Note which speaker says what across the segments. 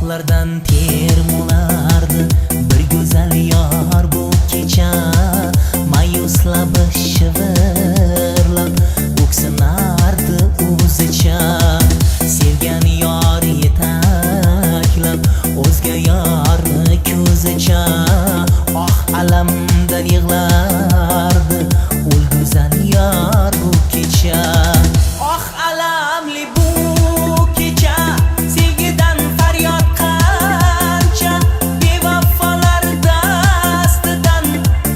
Speaker 1: Quloqlardan ter molardi bir go'zal yor bu kecha. Ma'yus labi shivirlab o'ksinardi o'zicha. Sevgan yor yetaklab o'zga yorni ko'zicha. Oh alamdan yig'lardi o'l go'zal yor bu kecha. Oh alamli bu kecha, sevgidan faryod qancha. Bevafolar dastidan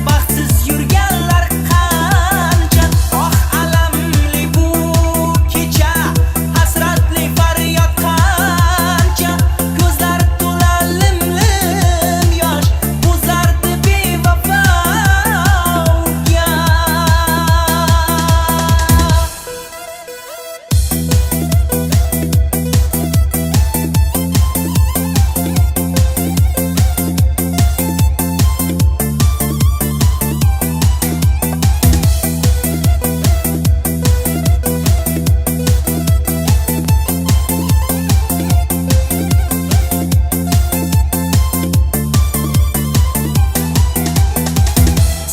Speaker 1: baxtsiz yurganlar qancha. Oh alamli bu kecha, hasratli faryod qancha. Ko'zlar to'la lim-lim yosh, bo'zardi bevafoga.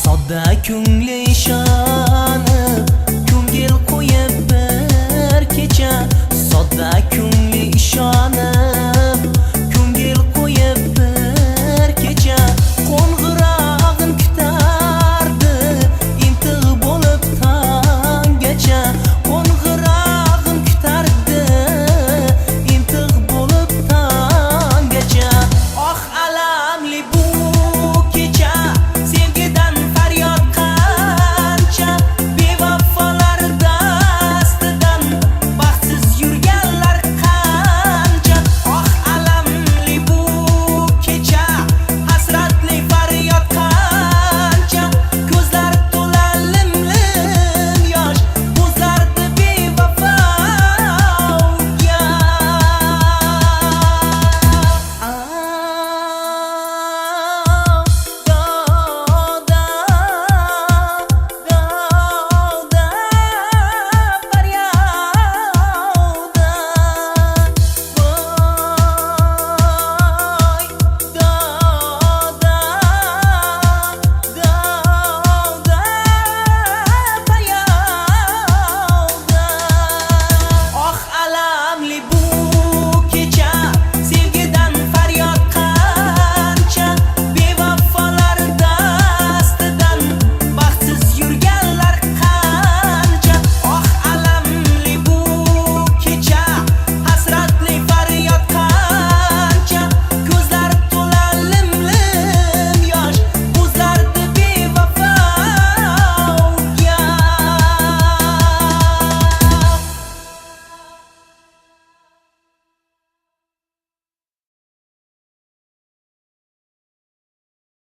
Speaker 1: Sodda